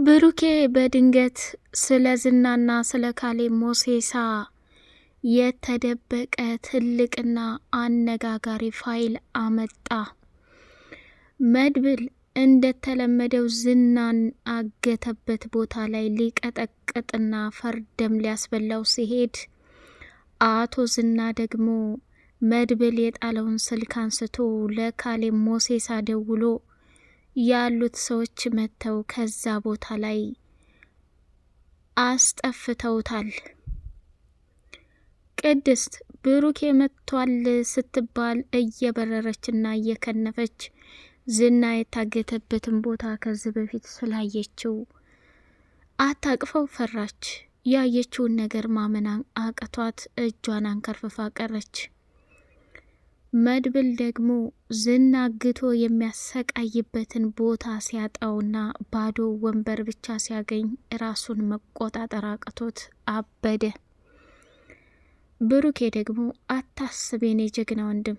ብሩኬ በድንገት ስለ ዝናና ስለ ካሌብ ሞሴሳ የተደበቀ ትልቅና አነጋጋሪ ፋይል አመጣ። መድብል እንደተለመደው ዝናን አገተበት ቦታ ላይ ሊቀጠቅጥና ፈርደም ሊያስበላው ሲሄድ አቶ ዝና ደግሞ መድብል የጣለውን ስልክ አንስቶ ለካሌብ ሞሴሳ ደውሎ ያሉት ሰዎች መተው ከዛ ቦታ ላይ አስጠፍተውታል። ቅድስት ብሩኬ መጥቷል ስትባል እየበረረችና እየከነፈች ዝና የታገተበትን ቦታ ከዚህ በፊት ስላየችው አታቅፈው ፈራች። ያየችውን ነገር ማመን አቅቷት እጇን አንከርፍፋ ቀረች። መድብል ደግሞ ዝና ግቶ የሚያሰቃይበትን ቦታ ሲያጣውና ባዶ ወንበር ብቻ ሲያገኝ ራሱን መቆጣጠር አቅቶት አበደ። ብሩኬ ደግሞ አታስብ የኔ ጀግና ወንድም፣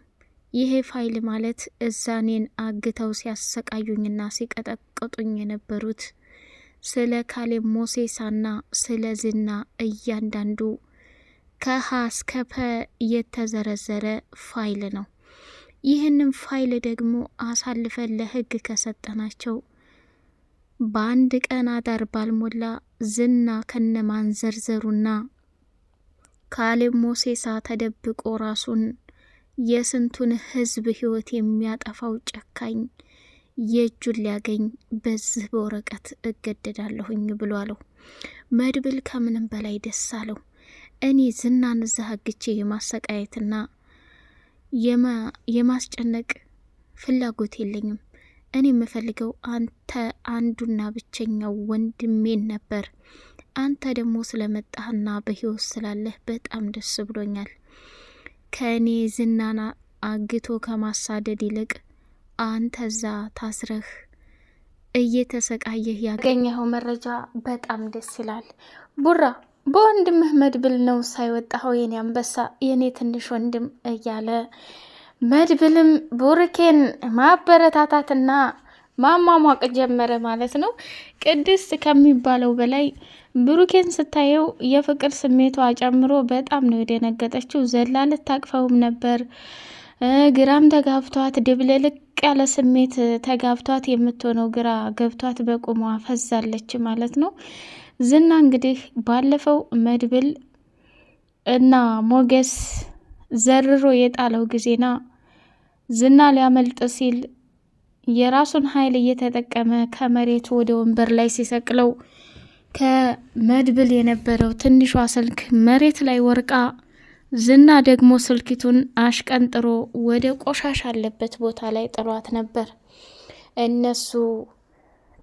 ይሄ ፋይል ማለት እዛኔን አግተው ሲያሰቃዩኝና ሲቀጠቅጡኝ የነበሩት ስለ ካሌብ ሞሴሳና ስለ ዝና እያንዳንዱ ከሀ እስከ ፐ የተዘረዘረ ፋይል ነው። ይህንን ፋይል ደግሞ አሳልፈን ለህግ ከሰጠናቸው በአንድ ቀን አዳር ባልሞላ ዝና ከነማንዘርዘሩና ካሌብ ሞሴሳ ተደብቆ ራሱን የስንቱን ህዝብ ህይወት የሚያጠፋው ጨካኝ የእጁን ሊያገኝ በዚህ በወረቀት እገደዳለሁኝ ብሎ አለው። መድብል ከምንም በላይ ደስ አለው። እኔ ዝናን እዛ አግቼ የማሰቃየትና የማስጨነቅ ፍላጎት የለኝም። እኔ የምፈልገው አንተ አንዱና ብቸኛው ወንድሜን ነበር። አንተ ደግሞ ስለመጣህና በህይወት ስላለህ በጣም ደስ ብሎኛል። ከእኔ ዝናና አግቶ ከማሳደድ ይልቅ አንተ እዛ ታስረህ እየተሰቃየህ ያገኘኸው መረጃ በጣም ደስ ይላል። ቡራ በወንድምህ መድብል ነው ሳይወጣኸው የኔ አንበሳ፣ የኔ ትንሽ ወንድም እያለ መድብልም ቡሩኬን ማበረታታትና ማሟሟቅ ጀመረ ማለት ነው። ቅድስት ከሚባለው በላይ ብሩኬን ስታየው የፍቅር ስሜቷ ጨምሮ በጣም ነው የደነገጠችው። ዘላ ልታቅፈውም ነበር። ግራም ተጋብቷት ድብልልቅ ያለ ስሜት ተጋብቷት የምትሆነው ግራ ገብቷት በቁሟ ፈዛለች ማለት ነው። ዝና እንግዲህ ባለፈው መድብል እና ሞገስ ዘርሮ የጣለው ጊዜና ዝና ሊያመልጥ ሲል የራሱን ኃይል እየተጠቀመ ከመሬቱ ወደ ወንበር ላይ ሲሰቅለው ከመድብል የነበረው ትንሿ ስልክ መሬት ላይ ወርቃ ዝና ደግሞ ስልኪቱን አሽቀንጥሮ ወደ ቆሻሻ አለበት ቦታ ላይ ጥሏት ነበር። እነሱ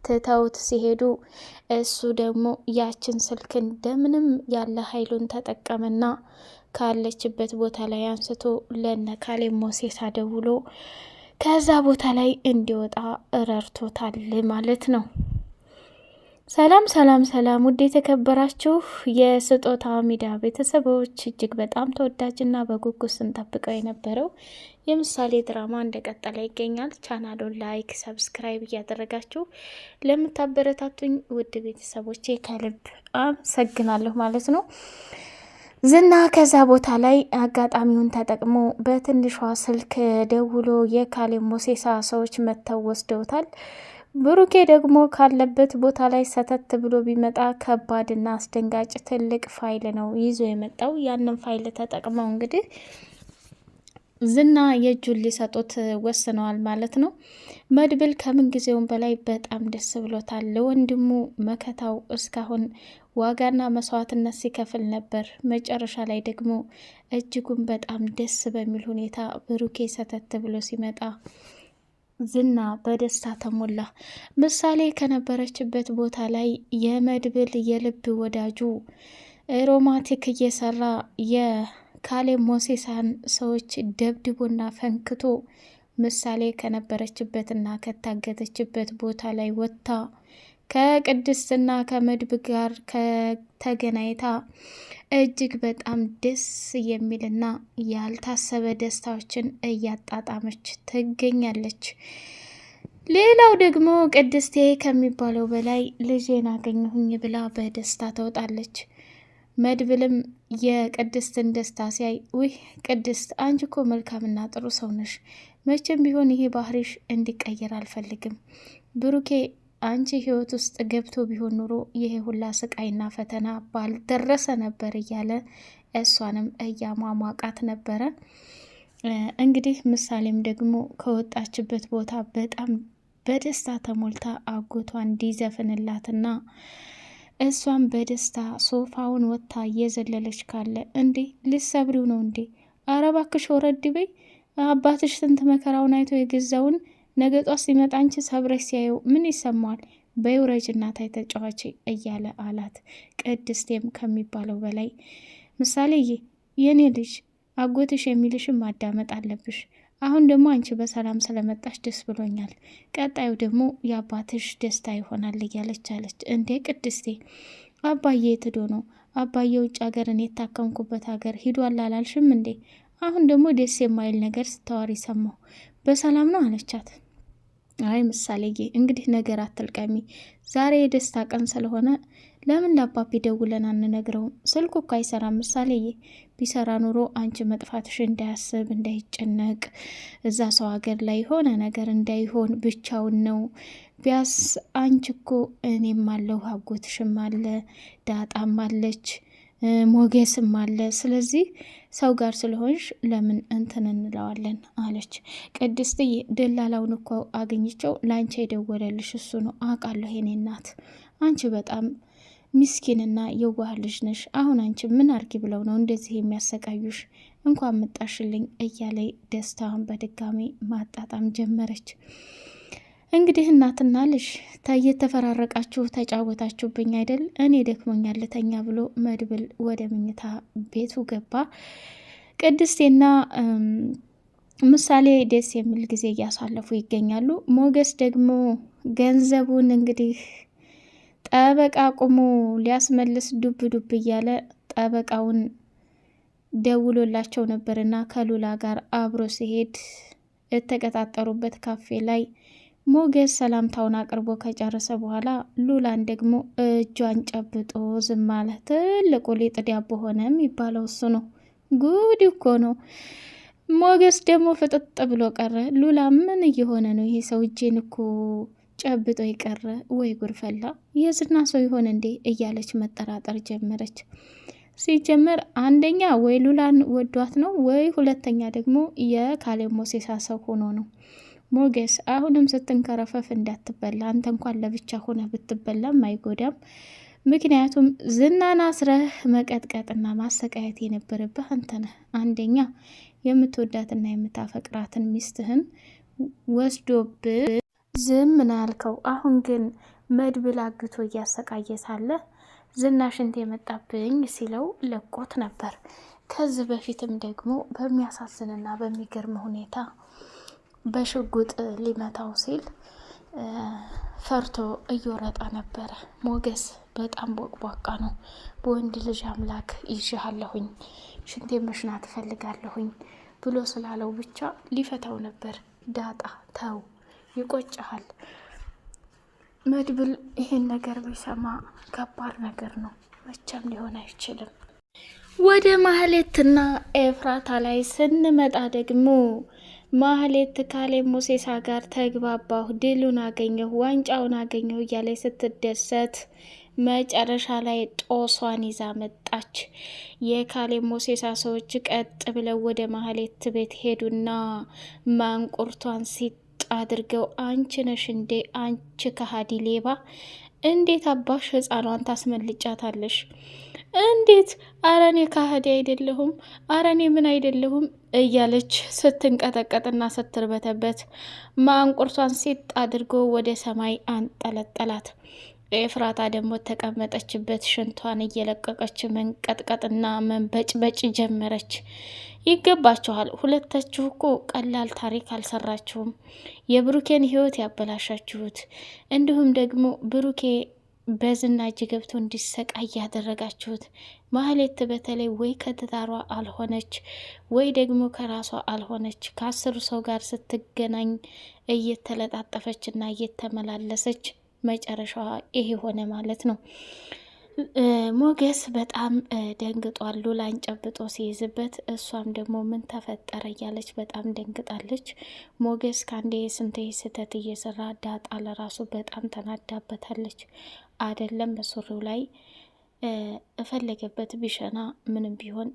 ትተውት ሲሄዱ እሱ ደግሞ ያችን ስልክ እንደምንም ያለ ኃይሉን ተጠቀመና ካለችበት ቦታ ላይ አንስቶ ለነ ካሌብ ሞሴሳ ደውሎ ከዛ ቦታ ላይ እንዲወጣ ረድቶታል ማለት ነው። ሰላም ሰላም ሰላም! ውድ የተከበራችሁ የስጦታ ሚዲያ ቤተሰቦች እጅግ በጣም ተወዳጅና በጉጉት ስንጠብቀው የነበረው የምሳሌ ድራማ እንደቀጠለ ይገኛል። ቻናሉን ላይክ፣ ሰብስክራይብ እያደረጋችሁ ለምታበረታቱኝ ውድ ቤተሰቦቼ ከልብ አመሰግናለሁ ማለት ነው። ዝና ከዛ ቦታ ላይ አጋጣሚውን ተጠቅሞ በትንሿ ስልክ ደውሎ የካሌብ ሞሴሳ ሰዎች መጥተው ወስደውታል። ብሩኬ ደግሞ ካለበት ቦታ ላይ ሰተት ብሎ ቢመጣ ከባድና አስደንጋጭ ትልቅ ፋይል ነው ይዞ የመጣው። ያንን ፋይል ተጠቅመው እንግዲህ ዝና የእጁን ሊሰጡት ወስነዋል ማለት ነው። መድብል ከምን ጊዜውም በላይ በጣም ደስ ብሎታል። ለወንድሙ መከታው እስካሁን ዋጋና መስዋዕትነት ሲከፍል ነበር። መጨረሻ ላይ ደግሞ እጅጉን በጣም ደስ በሚል ሁኔታ ብሩኬ ሰተት ብሎ ሲመጣ ዝና በደስታ ተሞላ። ምሳሌ ከነበረችበት ቦታ ላይ የመድብል የልብ ወዳጁ ሮማቲክ እየሰራ የካሌብ ሞሴሳን ሰዎች ደብድቦና ፈንክቶ ምሳሌ ከነበረችበትና ከታገተችበት ቦታ ላይ ወጥታ ከቅድስትና ከመድብል ጋር ከተገናኝታ እጅግ በጣም ደስ የሚልና ያልታሰበ ደስታዎችን እያጣጣመች ትገኛለች። ሌላው ደግሞ ቅድስቴ ከሚባለው በላይ ልጄን አገኘሁኝ ብላ በደስታ ተወጣለች። መድብልም የቅድስትን ደስታ ሲያይ ውይ ቅድስት አንቺ እኮ መልካምና ጥሩ ሰው ነሽ፣ መቼም ቢሆን ይሄ ባህሪሽ እንዲቀየር አልፈልግም። ብሩኬ አንቺ ህይወት ውስጥ ገብቶ ቢሆን ኑሮ ይሄ ሁላ ስቃይና ፈተና ባልደረሰ ነበር እያለ እሷንም እያሟሟቃት ነበረ። እንግዲህ ምሳሌም ደግሞ ከወጣችበት ቦታ በጣም በደስታ ተሞልታ አጎቷ እንዲዘፍንላትና እሷም በደስታ ሶፋውን ወጥታ እየዘለለች ካለ እንዴ ልሰብሪው ነው እንዴ? አረ እባክሽ ወረድ በይ። አባትሽ ስንት መከራውን አይቶ የገዛውን ነገ ጧት ሲመጣ አንቺ ሰብረሽ ሲያየው ምን ይሰማዋል? በይውረጅ እናታይ ተጫዋች እያለ አላት። ቅድስቴም ከሚባለው በላይ ምሳሌዬ የኔ ልጅ አጎትሽ የሚልሽም ማዳመጥ አለብሽ። አሁን ደግሞ አንቺ በሰላም ስለመጣሽ ደስ ብሎኛል። ቀጣዩ ደግሞ የአባትሽ ደስታ ይሆናል እያለች አለች። እንዴ ቅድስቴ አባዬ የት ሄዶ ነው? አባዬ ውጭ ሀገር እኔ የታከምኩበት ሀገር ሂዷል አላልሽም እንዴ? አሁን ደግሞ ደስ የማይል ነገር ስታወሪ ሰማሁ። በሰላም ነው አለቻት። አይ ምሳሌዬ እንግዲህ ነገር አትልቀሚ። ዛሬ የደስታ ቀን ስለሆነ ለምን ለአባቢ ደውለን አንነግረውም? ስልኩ እኮ አይሰራም ምሳሌዬ። ቢሰራ ኑሮ አንቺ መጥፋትሽ እንዳያስብ እንዳይጨነቅ፣ እዛ ሰው ሀገር ላይ የሆነ ነገር እንዳይሆን ብቻውን ነው። ቢያስ አንቺ እኮ እኔም አለሁ አጎትሽም አለ ዳጣም አለች ሞገስም አለ። ስለዚህ ሰው ጋር ስለሆንሽ ለምን እንትን እንለዋለን አለች። ቅድስትዬ ደላላውን እኮ አግኝቸው ለአንቺ የደወለልሽ እሱ ነው አውቃለሁ። የኔ እናት አንቺ በጣም ምስኪንና የዋህ ልጅ ነሽ። አሁን አንቺ ምን አርጊ ብለው ነው እንደዚህ የሚያሰቃዩሽ? እንኳን መጣሽልኝ እያለ ደስታውን በድጋሚ ማጣጣም ጀመረች። እንግዲህ እናትና ልጅ እየተፈራረቃችሁ ተጫወታችሁብኝ አይደል? እኔ ደክሞኛል ልተኛ ብሎ መድብል ወደ መኝታ ቤቱ ገባ። ቅድስቴና ምሳሌ ደስ የሚል ጊዜ እያሳለፉ ይገኛሉ። ሞገስ ደግሞ ገንዘቡን እንግዲህ ጠበቃ ቁሞ ሊያስመልስ ዱብ ዱብ እያለ ጠበቃውን ደውሎላቸው ነበርና ከሉላ ጋር አብሮ ሲሄድ የተቀጣጠሩበት ካፌ ላይ ሞገስ ሰላምታውን አቅርቦ ከጨረሰ በኋላ ሉላን ደግሞ እጇን ጨብጦ ዝም አለ። ትልቁ ሊጥ ዳቦ ሆነ የሚባለው እሱ ነው። ጉድ እኮ ነው። ሞገስ ደግሞ ፍጥጥ ብሎ ቀረ። ሉላ ምን እየሆነ ነው ይሄ ሰው? እጄን እኮ ጨብጦ ይቀረ። ወይ ጉርፈላ የዝና ሰው ይሆን እንዴ እያለች መጠራጠር ጀመረች። ሲጀመር አንደኛ ወይ ሉላን ወዷት ነው፣ ወይ ሁለተኛ ደግሞ የካሌብ ሞሴሳ ሰው ሆኖ ነው። ሞገስ አሁንም ስትንከረፈፍ እንዳትበላ፣ አንተ እንኳን ለብቻ ሆነ ብትበላም አይጎዳም። ምክንያቱም ዝናን አስረህ መቀጥቀጥና ማሰቃየት የነበረብህ አንተ ነህ። አንደኛ የምትወዳትና የምታፈቅራትን ሚስትህን ወስዶብህ ዝም ምን ያልከው? አሁን ግን መድብል አግቶ እያሰቃየ ሳለ ዝና ሽንት የመጣብኝ ሲለው ለቆት ነበር። ከዚህ በፊትም ደግሞ በሚያሳዝንና በሚገርም ሁኔታ በሽጉጥ ሊመታው ሲል ፈርቶ እየወረጣ ነበረ። ሞገስ በጣም ቦቅቧቃ ነው። በወንድ ልጅ አምላክ ይዤሃለሁኝ፣ ሽንቴ መሽናት እፈልጋለሁኝ ብሎ ስላለው ብቻ ሊፈታው ነበር። ዳጣ ተው ይቆጭሃል። መድብል ይሄን ነገር ቢሰማ ከባድ ነገር ነው። መቼም ሊሆን አይችልም። ወደ ማህሌትና ኤፍራታ ላይ ስንመጣ ደግሞ ማህሌት ካሌብ ሞሴሳ ጋር ተግባባሁ፣ ድሉን አገኘሁ፣ ዋንጫውን አገኘሁ እያለች ስትደሰት መጨረሻ ላይ ጦሷን ይዛ መጣች። የካሌብ ሞሴሳ ሰዎች ቀጥ ብለው ወደ ማህሌት ቤት ሄዱና ማንቁርቷን አድርገው አንቺ ነሽ እንዴ? አንቺ ከሃዲ ሌባ! እንዴት አባሽ ህፃኗን ታስመልጫታለሽ? እንዴት? አረኔ ከሃዲ አይደለሁም፣ አረኔ ምን አይደለሁም እያለች ስትንቀጠቀጥና ስትርበተበት ማንቁርቷን ሲጥ አድርጎ ወደ ሰማይ አንጠለጠላት። ኤፍራታ ደግሞ ተቀመጠችበት ሽንቷን እየለቀቀች መንቀጥቀጥና መንበጭበጭ ጀመረች። ይገባችኋል፣ ሁለታችሁ እኮ ቀላል ታሪክ አልሰራችሁም። የብሩኬን ህይወት ያበላሻችሁት፣ እንዲሁም ደግሞ ብሩኬ በዝና እጅ ገብቶ እንዲሰቃይ ያደረጋችሁት? ማህሌት በተለይ ወይ ከትዳሯ አልሆነች ወይ ደግሞ ከራሷ አልሆነች፣ ከ10 ሰው ጋር ስትገናኝ እየተለጣጠፈች እና እየተመላለሰች መጨረሻዋ ይሄ ሆነ ማለት ነው። ሞገስ በጣም ደንግጧል። ሉላን ጨብጦ ሲይዝበት እሷም ደግሞ ምን ተፈጠረ እያለች በጣም ደንግጣለች። ሞገስ ከአንዴ ስንቴ ስህተት እየሰራ ዳጣ ለራሱ በጣም ተናዳበታለች። አይደለም በሱሪው ላይ እፈለገበት ቢሸና ምንም ቢሆን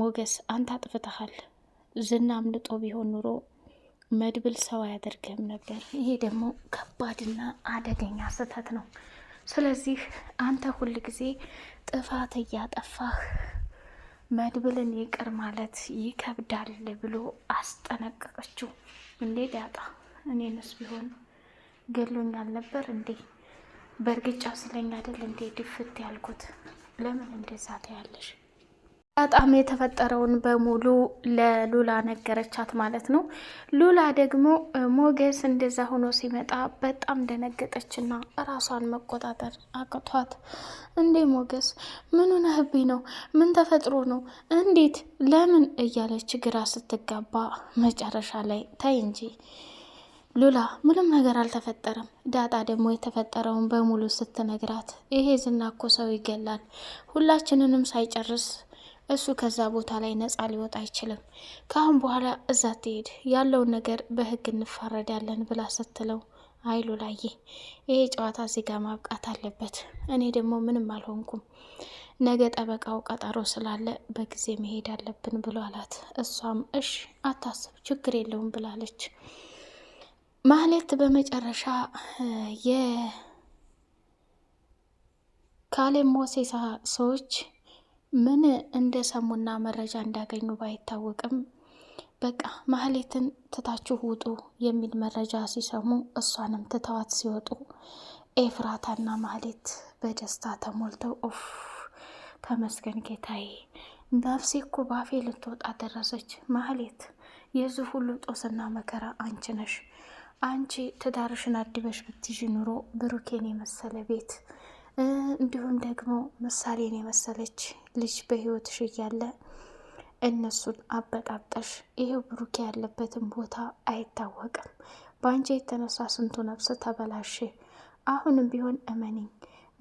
ሞገስ አንተ አጥፍተሃል፣ ዝና አምልጦ ቢሆን ኑሮ መድብል ሰው አያደርግህም ነበር። ይሄ ደግሞ ከባድና አደገኛ ስህተት ነው። ስለዚህ አንተ ሁል ጊዜ ጥፋት እያጠፋህ መድብልን ይቅር ማለት ይከብዳል ብሎ አስጠነቀቀችው። እንዴ ዳጣ፣ እኔንስ ቢሆን ገሎኛል ነበር እንዴ? በእርግጫ ስለኛ አይደል እንዴ ድፍት ያልኩት? ለምን እንደዛ ታያለሽ? በጣም የተፈጠረውን በሙሉ ለሉላ ነገረቻት ማለት ነው። ሉላ ደግሞ ሞገስ እንደዛ ሆኖ ሲመጣ በጣም ደነገጠችና ራሷን መቆጣጠር አቅቷት፣ እንዴ ሞገስ ምን ሆነህብኝ ነው? ምን ተፈጥሮ ነው? እንዴት? ለምን? እያለች ግራ ስትጋባ መጨረሻ ላይ ታይ እንጂ ሉላ ምንም ነገር አልተፈጠረም። ዳጣ ደግሞ የተፈጠረውን በሙሉ ስትነግራት፣ ይሄ ዝና እኮ ሰው ይገላል፣ ሁላችንንም ሳይጨርስ እሱ ከዛ ቦታ ላይ ነፃ ሊወጣ አይችልም። ከአሁን በኋላ እዛ ትሄድ፣ ያለውን ነገር በህግ እንፋረዳለን ብላ ስትለው፣ አይሉ ላይ ይሄ ጨዋታ እዚህ ጋር ማብቃት አለበት። እኔ ደግሞ ምንም አልሆንኩም፣ ነገ ጠበቃው ቀጠሮ ስላለ በጊዜ መሄድ አለብን ብሎ አላት። እሷም እሽ አታስብ፣ ችግር የለውም ብላለች። ማህሌት በመጨረሻ የካሌብ ሞሴሳ ሰዎች ምን እንደሰሙና መረጃ እንዳገኙ ባይታወቅም በቃ ማህሌትን ትታችሁ ውጡ የሚል መረጃ ሲሰሙ እሷንም ትተዋት ሲወጡ ኤፍራታና ማህሌት በደስታ ተሞልተው ኦፍ ተመስገን ጌታዬ፣ ነፍሴ እኮ ባፌ ልትወጣ ደረሰች። ማህሌት የዚህ ሁሉ ጦስና መከራ አንቺ ነሽ። አንቺ ትዳርሽን አድበሽ ብትይዥ ኑሮ ብሩኬን የመሰለ ቤት እንዲሁም ደግሞ ምሳሌን የመሰለች ልጅ በህይወትሽ እያለ እነሱን አበጣብጠሽ ይሄው ብሩኬ ያለበትን ቦታ አይታወቅም። በአንቺ የተነሳ ስንቱ ነፍስ ተበላሽ። አሁንም ቢሆን እመኒኝ፣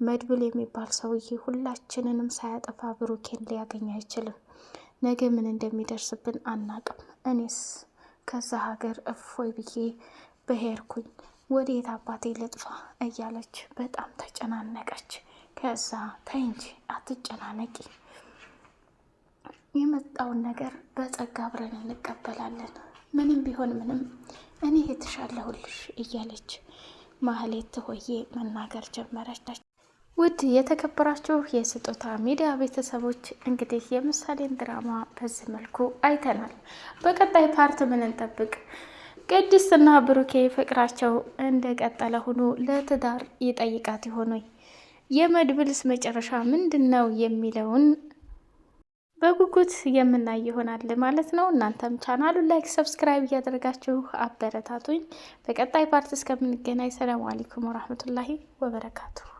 መድብል የሚባል ሰውዬ ሁላችንንም ሳያጠፋ ብሩኬን ሊያገኝ አይችልም። ነገ ምን እንደሚደርስብን አናቅም። እኔስ ከዛ ሀገር እፎይ ብዬ በሄድኩኝ ወዴት አባቴ ልጥፋ እያለች በጣም ተጨናነቀች። ከዛ ተይ እንጂ አትጨናነቂ፣ የመጣውን ነገር በጸጋ አብረን እንቀበላለን፣ ምንም ቢሆን ምንም እኔ የተሻለሁልሽ እያለች ማህሌት ሆዬ መናገር ጀመረች። ውድ የተከበራችሁ የስጦታ ሚዲያ ቤተሰቦች እንግዲህ የምሳሌን ድራማ በዚህ መልኩ አይተናል። በቀጣይ ፓርት ምን እንጠብቅ? ቅድስትና ብሩኬ ፍቅራቸው እንደቀጠለ ሆኖ ለትዳር ይጠይቃት ይሆን? የመድብልስ መጨረሻ ምንድን ነው የሚለውን በጉጉት የምናይ ይሆናል ማለት ነው። እናንተም ቻናሉን ላይክ፣ ሰብስክራይብ እያደረጋችሁ አበረታቱኝ። በቀጣይ ፓርት እስከምንገናኝ ሰላም አለይኩም ወራህመቱላሂ ወበረካቱሁ።